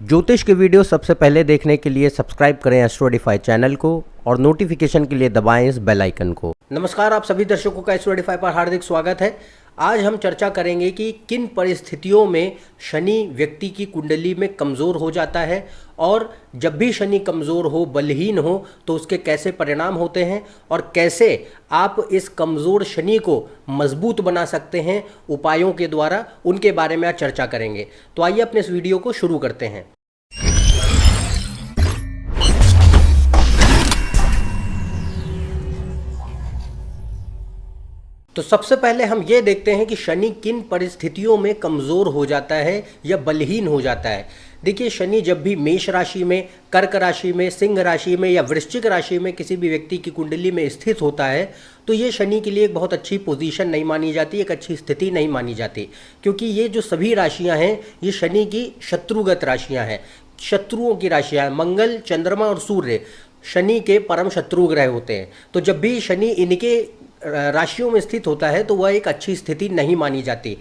ज्योतिष के वीडियो सबसे पहले देखने के लिए सब्सक्राइब करें एस्ट्रोडिफाई चैनल को और नोटिफिकेशन के लिए दबाएं इस बेल आइकन को। नमस्कार, आप सभी दर्शकों का एस्ट्रोडिफाई पर हार्दिक स्वागत है। आज हम चर्चा करेंगे कि किन परिस्थितियों में शनि व्यक्ति की कुंडली में कमज़ोर हो जाता है और जब भी शनि कमज़ोर हो, बलहीन हो, तो उसके कैसे परिणाम होते हैं और कैसे आप इस कमज़ोर शनि को मजबूत बना सकते हैं उपायों के द्वारा, उनके बारे में आज चर्चा करेंगे। तो आइए अपने इस वीडियो को शुरू करते हैं। तो सबसे पहले हम ये देखते हैं कि शनि किन परिस्थितियों में कमज़ोर हो जाता है या बलहीन हो जाता है। देखिए, शनि जब भी मेष राशि में, कर्क राशि में, सिंह राशि में या वृश्चिक राशि में किसी भी व्यक्ति की कुंडली में स्थित होता है तो ये शनि के लिए एक बहुत अच्छी पोजीशन नहीं मानी जाती, एक अच्छी स्थिति नहीं मानी जाती, क्योंकि ये जो सभी राशियां हैं ये शनि की शत्रुगत राशियां हैं, शत्रुओं की राशियां हैं। मंगल, चंद्रमा और सूर्य शनि के परम शत्रु ग्रह होते हैं। तो जब भी शनि इनके राशियों में स्थित होता है तो वह एक अच्छी स्थिति नहीं मानी जाती।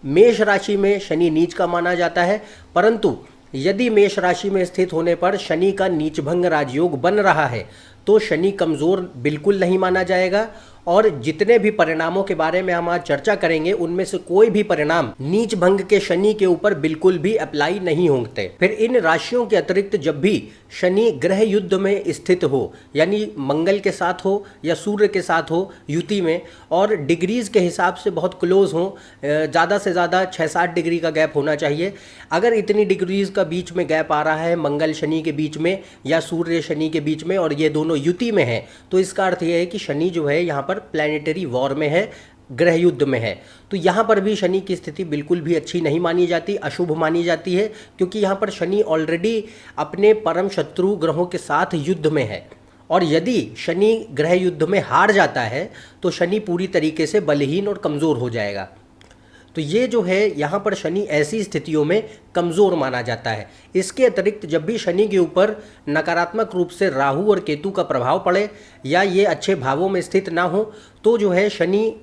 मेष राशि में शनि नीच का माना जाता है, परंतु यदि मेष राशि में स्थित होने पर शनि का नीचभंग राजयोग बन रहा है तो शनि कमज़ोर बिल्कुल नहीं माना जाएगा। और जितने भी परिणामों के बारे में हम आज चर्चा करेंगे उनमें से कोई भी परिणाम नीच भंग के शनि के ऊपर बिल्कुल भी अप्लाई नहीं होंगे। फिर इन राशियों के अतिरिक्त जब भी शनि ग्रह युद्ध में स्थित हो, यानी मंगल के साथ हो या सूर्य के साथ हो युति में, और डिग्रीज के हिसाब से बहुत क्लोज हो, ज़्यादा से ज़्यादा 6-7 डिग्री का गैप होना चाहिए। अगर इतनी डिग्रीज का बीच में गैप आ रहा है मंगल शनि के बीच में या सूर्य शनि के बीच में और ये दोनों युति में है, तो इसका अर्थ यह है कि शनि जो है यहाँ पर प्लैनेटरी वॉर में है, ग्रह युद्ध में है। तो यहाँ पर भी शनि की स्थिति बिल्कुल भी अच्छी नहीं मानी जाती, अशुभ मानी जाती है, क्योंकि यहाँ पर शनि ऑलरेडी अपने परम शत्रु ग्रहों के साथ युद्ध में है। और यदि शनि ग्रह युद्ध में हार जाता है तो शनि पूरी तरीके से बलहीन और कमज़ोर हो जाएगा। तो ये जो है यहाँ पर शनि ऐसी स्थितियों में कमज़ोर माना जाता है। इसके अतिरिक्त जब भी शनि के ऊपर नकारात्मक रूप से राहु और केतु का प्रभाव पड़े या ये अच्छे भावों में स्थित ना हो तो जो है शनि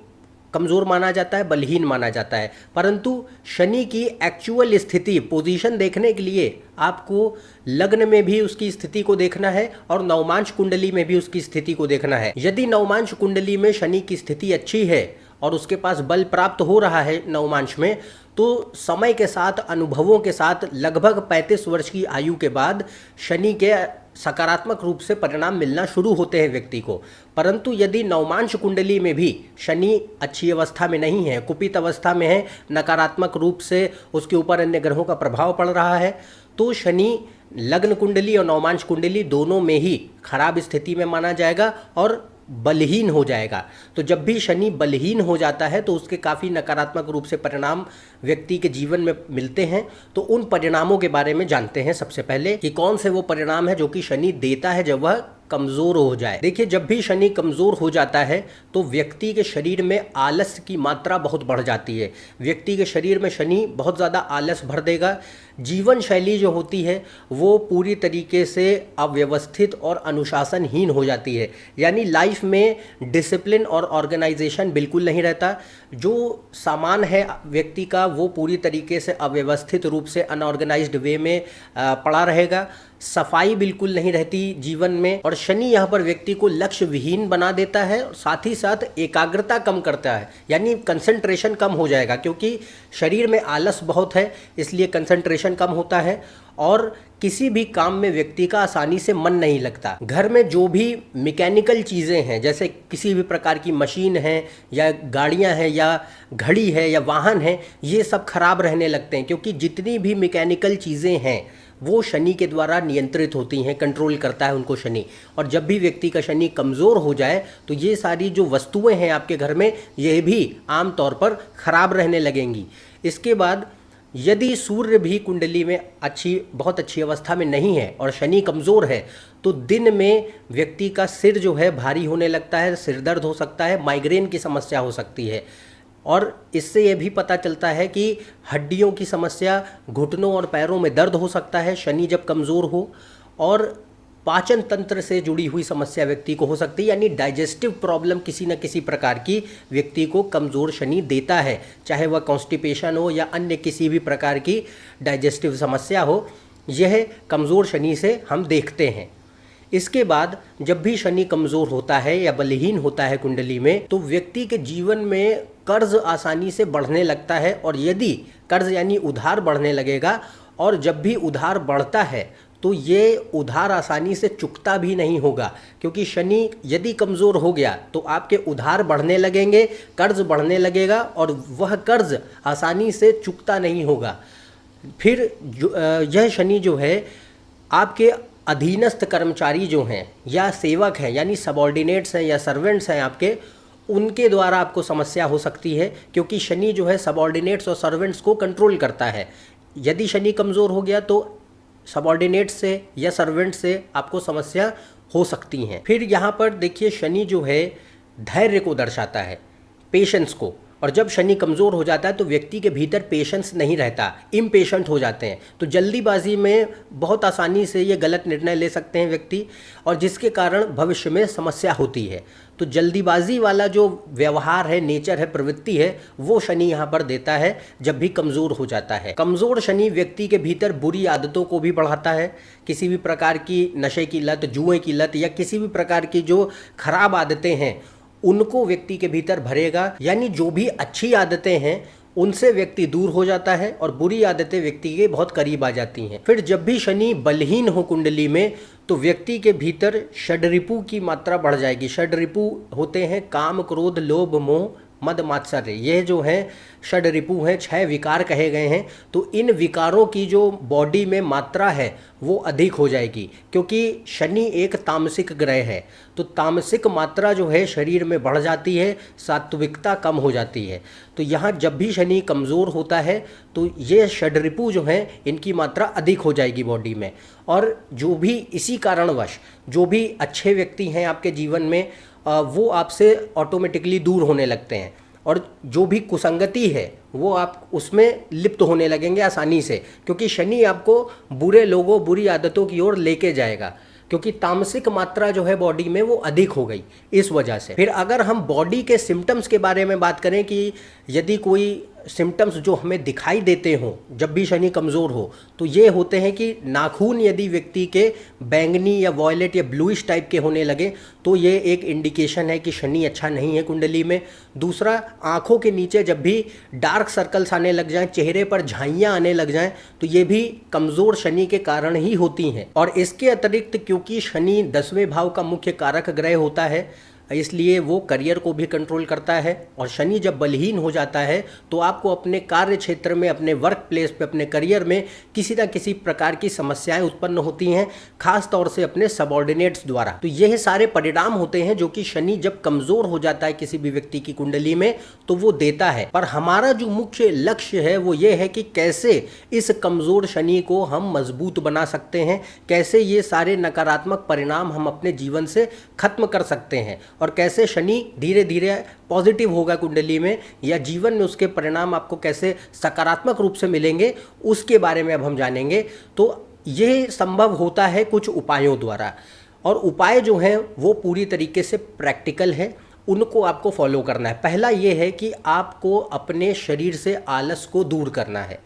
कमज़ोर माना जाता है, बलहीन माना जाता है। परंतु शनि की एक्चुअल स्थिति, पोजीशन देखने के लिए आपको लग्न में भी उसकी स्थिति को देखना है और नवमांश कुंडली में भी उसकी स्थिति को देखना है। यदि नवमांश कुंडली में शनि की स्थिति अच्छी है और उसके पास बल प्राप्त हो रहा है नवमांश में, तो समय के साथ, अनुभवों के साथ लगभग 35 वर्ष की आयु के बाद शनि के सकारात्मक रूप से परिणाम मिलना शुरू होते हैं व्यक्ति को। परंतु यदि नवमांश कुंडली में भी शनि अच्छी अवस्था में नहीं है, कुपित अवस्था में है, नकारात्मक रूप से उसके ऊपर अन्य ग्रहों का प्रभाव पड़ रहा है, तो शनि लग्न कुंडली और नवमांश कुंडली दोनों में ही खराब स्थिति में माना जाएगा और बलहीन हो जाएगा। तो जब भी शनि बलहीन हो जाता है तो उसके काफ़ी नकारात्मक रूप से परिणाम व्यक्ति के जीवन में मिलते हैं। तो उन परिणामों के बारे में जानते हैं सबसे पहले कि कौन से वो परिणाम है जो कि शनि देता है जब वह कमज़ोर हो जाए। देखिए, जब भी शनि कमज़ोर हो जाता है तो व्यक्ति के शरीर में आलस की मात्रा बहुत बढ़ जाती है। व्यक्ति के शरीर में शनि बहुत ज़्यादा आलस भर देगा। जीवन शैली जो होती है वो पूरी तरीके से अव्यवस्थित और अनुशासनहीन हो जाती है, यानी लाइफ में डिसिप्लिन और ऑर्गेनाइजेशन बिल्कुल नहीं रहता। जो सामान है व्यक्ति का वो पूरी तरीके से अव्यवस्थित रूप से अनऑर्गेनाइज्ड वे में पड़ा रहेगा। सफाई बिल्कुल नहीं रहती जीवन में। और शनि यहाँ पर व्यक्ति को लक्ष्य विहीन बना देता है और साथ ही साथ एकाग्रता कम करता है, यानी कंसंट्रेशन कम हो जाएगा, क्योंकि शरीर में आलस बहुत है इसलिए कंसंट्रेशन कम होता है और किसी भी काम में व्यक्ति का आसानी से मन नहीं लगता। घर में जो भी मैकेनिकल चीज़ें हैं, जैसे किसी भी प्रकार की मशीन है या गाड़ियां हैं या घड़ी है या वाहन है, ये सब खराब रहने लगते हैं, क्योंकि जितनी भी मैकेनिकल चीज़ें हैं वो शनि के द्वारा नियंत्रित होती हैं, कंट्रोल करता है उनको शनि। और जब भी व्यक्ति का शनि कमज़ोर हो जाए तो ये सारी जो वस्तुएं हैं आपके घर में ये भी आमतौर पर खराब रहने लगेंगी। इसके बाद यदि सूर्य भी कुंडली में बहुत अच्छी अवस्था में नहीं है और शनि कमज़ोर है तो दिन में व्यक्ति का सिर जो है भारी होने लगता है, सिर दर्द हो सकता है, माइग्रेन की समस्या हो सकती है। और इससे ये भी पता चलता है कि हड्डियों की समस्या, घुटनों और पैरों में दर्द हो सकता है शनि जब कमज़ोर हो। और पाचन तंत्र से जुड़ी हुई समस्या व्यक्ति को हो सकती है, यानी डाइजेस्टिव प्रॉब्लम किसी न किसी प्रकार की व्यक्ति को कमज़ोर शनि देता है, चाहे वह कॉन्स्टिपेशन हो या अन्य किसी भी प्रकार की डाइजेस्टिव समस्या हो। यह कमज़ोर शनि से हम देखते हैं। इसके बाद जब भी शनि कमज़ोर होता है या बलहीन होता है कुंडली में, तो व्यक्ति के जीवन में कर्ज आसानी से बढ़ने लगता है। और यदि कर्ज यानी उधार बढ़ने लगेगा, और जब भी उधार बढ़ता है तो ये उधार आसानी से चुकता भी नहीं होगा, क्योंकि शनि यदि कमज़ोर हो गया तो आपके उधार बढ़ने लगेंगे, कर्ज बढ़ने लगेगा और वह कर्ज आसानी से चुकता नहीं होगा। फिर यह शनि जो है आपके अधीनस्थ कर्मचारी जो हैं या सेवक हैं यानी सबॉर्डिनेट्स हैं या सर्वेंट्स हैं आपके, उनके द्वारा आपको समस्या हो सकती है, क्योंकि शनि जो है सबॉर्डिनेट्स और सर्वेंट्स को कंट्रोल करता है। यदि शनि कमज़ोर हो गया तो सबॉर्डिनेट से या सर्वेंट से आपको समस्या हो सकती हैं। फिर यहाँ पर देखिए शनि जो है धैर्य को दर्शाता है, पेशेंस को। और जब शनि कमज़ोर हो जाता है तो व्यक्ति के भीतर पेशेंस नहीं रहता, इम्पेशेंट हो जाते हैं। तो जल्दीबाजी में बहुत आसानी से ये गलत निर्णय ले सकते हैं व्यक्ति, और जिसके कारण भविष्य में समस्या होती है। तो जल्दीबाजी वाला जो व्यवहार है, नेचर है, प्रवृत्ति है, वो शनि यहाँ पर देता है जब भी कमज़ोर हो जाता है। कमज़ोर शनि व्यक्ति के भीतर बुरी आदतों को भी बढ़ाता है। किसी भी प्रकार की नशे की लत, जुए की लत या किसी भी प्रकार की जो खराब आदतें हैं उनको व्यक्ति के भीतर भरेगा। यानी जो भी अच्छी आदतें हैं उनसे व्यक्ति दूर हो जाता है और बुरी आदतें व्यक्ति के बहुत करीब आ जाती हैं। फिर जब भी शनि बलहीन हो कुंडली में तो व्यक्ति के भीतर षड्रिपु की मात्रा बढ़ जाएगी। षड्रिपु होते हैं काम, क्रोध, लोभ, मोह, मद, मात्सर्य। ये जो हैं षड्रिपु हैं, 6 विकार कहे गए हैं। तो इन विकारों की जो बॉडी में मात्रा है वो अधिक हो जाएगी, क्योंकि शनि एक तामसिक ग्रह है। तो तामसिक मात्रा जो है शरीर में बढ़ जाती है, सात्विकता कम हो जाती है। तो यहाँ जब भी शनि कमज़ोर होता है तो ये षड्रिपु जो हैं इनकी मात्रा अधिक हो जाएगी बॉडी में। और जो भी इसी कारणवश जो भी अच्छे व्यक्ति हैं आपके जीवन में वो आपसे ऑटोमेटिकली दूर होने लगते हैं, और जो भी कुसंगति है वो आप उसमें लिप्त होने लगेंगे आसानी से, क्योंकि शनि आपको बुरे लोगों, बुरी आदतों की ओर लेके जाएगा, क्योंकि तामसिक मात्रा जो है बॉडी में वो अधिक हो गई इस वजह से। फिर अगर हम बॉडी के सिम्टम्स के बारे में बात करें कि यदि कोई सिम्टम्स जो हमें दिखाई देते हों जब भी शनि कमज़ोर हो, तो ये होते हैं कि नाखून यदि व्यक्ति के बैंगनी या वॉयलेट या ब्लूइश टाइप के होने लगे तो ये एक इंडिकेशन है कि शनि अच्छा नहीं है कुंडली में। दूसरा, आँखों के नीचे जब भी डार्क सर्कल्स आने लग जाएं, चेहरे पर झाइयाँ आने लग जाएं, तो ये भी कमज़ोर शनि के कारण ही होती हैं। और इसके अतिरिक्त क्योंकि शनि 10वें भाव का मुख्य कारक ग्रह होता है, इसलिए वो करियर को भी कंट्रोल करता है। और शनि जब बलहीन हो जाता है तो आपको अपने कार्य क्षेत्र में, अपने वर्क प्लेस पे, अपने करियर में किसी न किसी प्रकार की समस्याएं उत्पन्न होती हैं, खास तौर से अपने सबॉर्डिनेट्स द्वारा। तो यह सारे परिणाम होते हैं जो कि शनि जब कमज़ोर हो जाता है किसी भी व्यक्ति की कुंडली में तो वो देता है। पर हमारा जो मुख्य लक्ष्य है वो ये है कि कैसे इस कमज़ोर शनि को हम मजबूत बना सकते हैं, कैसे ये सारे नकारात्मक परिणाम हम अपने जीवन से खत्म कर सकते हैं, और कैसे शनि धीरे धीरे पॉजिटिव होगा कुंडली में, या जीवन में उसके परिणाम आपको कैसे सकारात्मक रूप से मिलेंगे, उसके बारे में अब हम जानेंगे। तो ये संभव होता है कुछ उपायों द्वारा, और उपाय जो हैं वो पूरी तरीके से प्रैक्टिकल है, उनको आपको फॉलो करना है। पहला ये है कि आपको अपने शरीर से आलस को दूर करना है।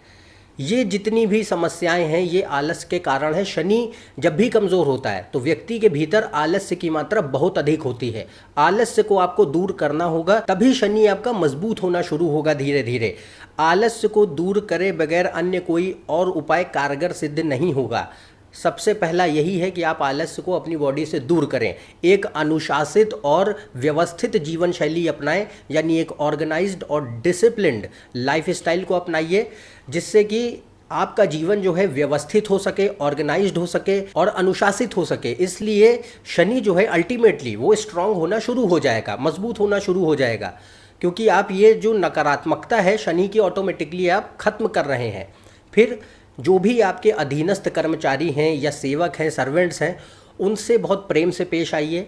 ये जितनी भी समस्याएं हैं ये आलस के कारण है। शनि जब भी कमज़ोर होता है तो व्यक्ति के भीतर आलस्य की मात्रा बहुत अधिक होती है। आलस्य को आपको दूर करना होगा, तभी शनि आपका मजबूत होना शुरू होगा धीरे धीरे। आलस्य को दूर करे बगैर अन्य कोई और उपाय कारगर सिद्ध नहीं होगा। सबसे पहला यही है कि आप आलस्य को अपनी बॉडी से दूर करें, एक अनुशासित और व्यवस्थित जीवन शैली अपनाएं, यानी एक ऑर्गेनाइज्ड और डिसिप्लिन्ड लाइफस्टाइल को अपनाइए, जिससे कि आपका जीवन जो है व्यवस्थित हो सके, ऑर्गेनाइज्ड हो सके और अनुशासित हो सके। इसलिए शनि जो है अल्टीमेटली वो स्ट्रांग होना शुरू हो जाएगा, मजबूत होना शुरू हो जाएगा, क्योंकि आप ये जो नकारात्मकता है शनि की ऑटोमेटिकली आप खत्म कर रहे हैं। फिर जो भी आपके अधीनस्थ कर्मचारी हैं या सेवक हैं, सर्वेंट्स हैं, उनसे बहुत प्रेम से पेश आइए,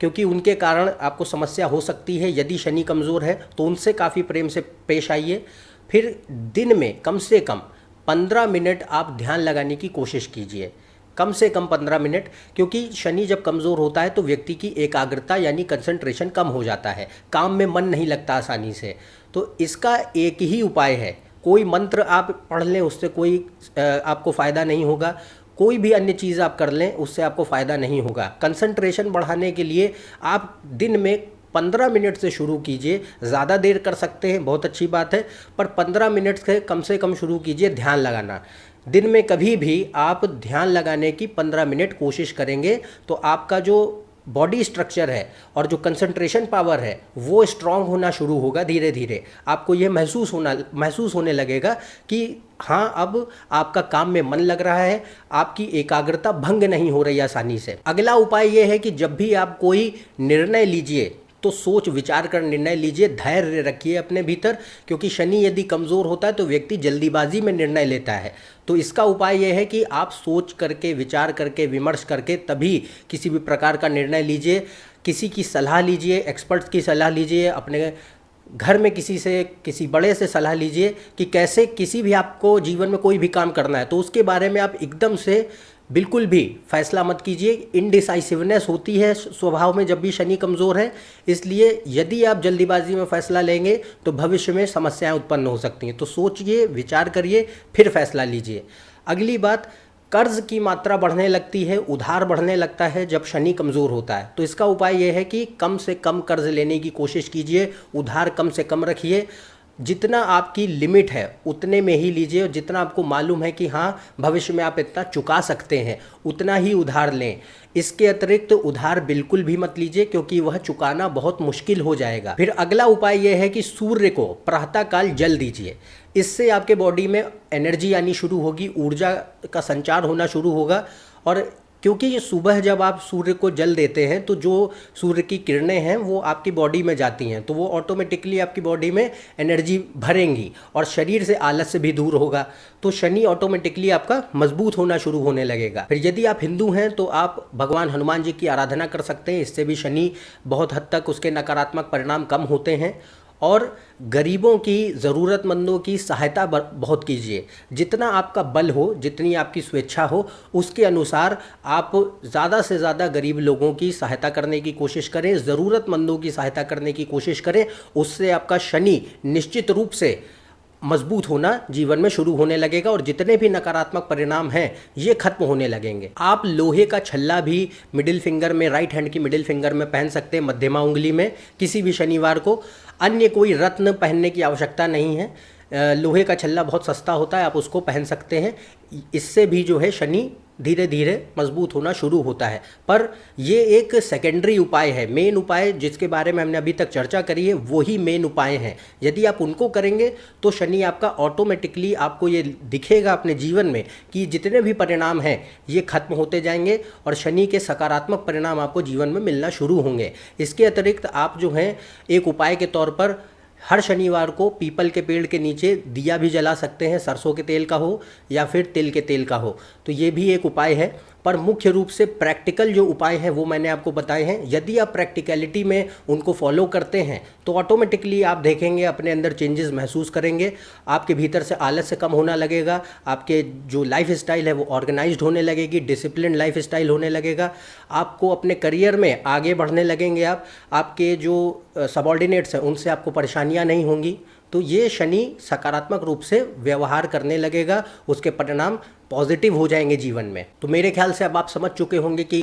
क्योंकि उनके कारण आपको समस्या हो सकती है। यदि शनि कमज़ोर है तो उनसे काफ़ी प्रेम से पेश आइए। फिर दिन में कम से कम 15 मिनट आप ध्यान लगाने की कोशिश कीजिए, कम से कम 15 मिनट, क्योंकि शनि जब कमज़ोर होता है तो व्यक्ति की एकाग्रता यानी कंसंट्रेशन कम हो जाता है, काम में मन नहीं लगता आसानी से। तो इसका एक ही उपाय है, कोई मंत्र आप पढ़ लें उससे कोई आपको फ़ायदा नहीं होगा, कोई भी अन्य चीज़ आप कर लें उससे आपको फ़ायदा नहीं होगा। कंसंट्रेशन बढ़ाने के लिए आप दिन में 15 मिनट से शुरू कीजिए। ज़्यादा देर कर सकते हैं, बहुत अच्छी बात है, पर 15 मिनट से कम शुरू कीजिए ध्यान लगाना। दिन में कभी भी आप ध्यान लगाने की 15 मिनट कोशिश करेंगे तो आपका जो बॉडी स्ट्रक्चर है और जो कंसंट्रेशन पावर है वो स्ट्रांग होना शुरू होगा। धीरे धीरे आपको ये महसूस होने लगेगा कि हाँ, अब आपका काम में मन लग रहा है, आपकी एकाग्रता भंग नहीं हो रही आसानी से। अगला उपाय ये है कि जब भी आप कोई निर्णय लीजिए तो सोच विचार कर निर्णय लीजिए, धैर्य रखिए अपने भीतर, क्योंकि शनि यदि कमज़ोर होता है तो व्यक्ति जल्दीबाजी में निर्णय लेता है। तो इसका उपाय यह है कि आप सोच करके, विचार करके, विमर्श करके तभी किसी भी प्रकार का निर्णय लीजिए। किसी की सलाह लीजिए, एक्सपर्ट्स की सलाह लीजिए, अपने घर में किसी बड़े से सलाह लीजिए कि कैसे किसी भी आपको जीवन में कोई भी काम करना है तो उसके बारे में आप एकदम से बिल्कुल भी फैसला मत कीजिए। इनडिसाइसिवनेस होती है स्वभाव में जब भी शनि कमज़ोर है, इसलिए यदि आप जल्दीबाजी में फैसला लेंगे तो भविष्य में समस्याएं उत्पन्न हो सकती हैं। तो सोचिए, विचार करिए, फिर फैसला लीजिए। अगली बात, कर्ज की मात्रा बढ़ने लगती है, उधार बढ़ने लगता है जब शनि कमज़ोर होता है। तो इसका उपाय यह है कि कम से कम कर्ज लेने की कोशिश कीजिए, उधार कम से कम रखिए। जितना आपकी लिमिट है उतने में ही लीजिए, और जितना आपको मालूम है कि हाँ भविष्य में आप इतना चुका सकते हैं उतना ही उधार लें। इसके अतिरिक्त उधार बिल्कुल भी मत लीजिए क्योंकि वह चुकाना बहुत मुश्किल हो जाएगा। फिर अगला उपाय यह है कि सूर्य को प्रातःकाल जल दीजिए। इससे आपके बॉडी में एनर्जी आनी शुरू होगी, ऊर्जा का संचार होना शुरू होगा। और क्योंकि ये सुबह जब आप सूर्य को जल देते हैं तो जो सूर्य की किरणें हैं वो आपकी बॉडी में जाती हैं, तो वो ऑटोमेटिकली आपकी बॉडी में एनर्जी भरेंगी और शरीर से आलस्य भी दूर होगा। तो शनि ऑटोमेटिकली आपका मजबूत होना शुरू होने लगेगा। फिर यदि आप हिंदू हैं तो आप भगवान हनुमान जी की आराधना कर सकते हैं, इससे भी शनि बहुत हद तक उसके नकारात्मक परिणाम कम होते हैं। और गरीबों की, ज़रूरतमंदों की सहायता बहुत कीजिए। जितना आपका बल हो, जितनी आपकी स्वेच्छा हो, उसके अनुसार आप ज़्यादा से ज़्यादा गरीब लोगों की सहायता करने की कोशिश करें, ज़रूरतमंदों की सहायता करने की कोशिश करें। उससे आपका शनि निश्चित रूप से मजबूत होना जीवन में शुरू होने लगेगा और जितने भी नकारात्मक परिणाम हैं ये खत्म होने लगेंगे। आप लोहे का छल्ला भी मिडिल फिंगर में, राइट हैंड की मिडिल फिंगर में पहन सकते हैं, मध्यमा उंगली में, किसी भी शनिवार को। अन्य कोई रत्न पहनने की आवश्यकता नहीं है। लोहे का छल्ला बहुत सस्ता होता है, आप उसको पहन सकते हैं। इससे भी जो है शनि धीरे धीरे मजबूत होना शुरू होता है। पर ये एक सेकेंडरी उपाय है। मेन उपाय जिसके बारे में हमने अभी तक चर्चा करी है वही मेन उपाय हैं। यदि आप उनको करेंगे तो शनि आपका ऑटोमेटिकली, आपको ये दिखेगा अपने जीवन में कि जितने भी परिणाम हैं ये खत्म होते जाएंगे और शनि के सकारात्मक परिणाम आपको जीवन में मिलना शुरू होंगे। इसके अतिरिक्त आप जो हैं एक उपाय के तौर पर हर शनिवार को पीपल के पेड़ के नीचे दिया भी जला सकते हैं, सरसों के तेल का हो या फिर तिल के तेल का हो। तो ये भी एक उपाय है। पर मुख्य रूप से प्रैक्टिकल जो उपाय हैं वो मैंने आपको बताए हैं। यदि आप प्रैक्टिकलिटी में उनको फॉलो करते हैं तो ऑटोमेटिकली आप देखेंगे अपने अंदर चेंजेस महसूस करेंगे। आपके भीतर से आलस्य कम होना लगेगा, आपके जो लाइफ स्टाइल है वो ऑर्गेनाइज्ड होने लगेगी, डिसिप्लिन लाइफ स्टाइल होने लगेगा। आपको अपने करियर में आगे बढ़ने लगेंगे। आपके जो सबॉर्डिनेट्स हैं उनसे आपको परेशानियां नहीं होंगी। तो ये शनि सकारात्मक रूप से व्यवहार करने लगेगा, उसके परिणाम पॉजिटिव हो जाएंगे जीवन में। तो मेरे ख्याल से अब आप समझ चुके होंगे कि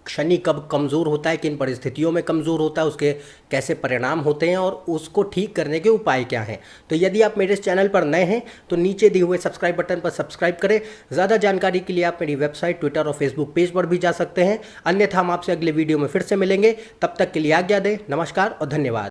शनि कब कमज़ोर होता है, किन परिस्थितियों में कमज़ोर होता है, उसके कैसे परिणाम होते हैं और उसको ठीक करने के उपाय क्या हैं। तो यदि आप मेरे इस चैनल पर नए हैं तो नीचे दिए हुए सब्सक्राइब बटन पर सब्सक्राइब करें। ज़्यादा जानकारी के लिए आप मेरी वेबसाइट, ट्विटर और फेसबुक पेज पर भी जा सकते हैं। अन्यथा हम आपसे अगले वीडियो में फिर से मिलेंगे। तब तक के लिए आज्ञा दें। नमस्कार और धन्यवाद।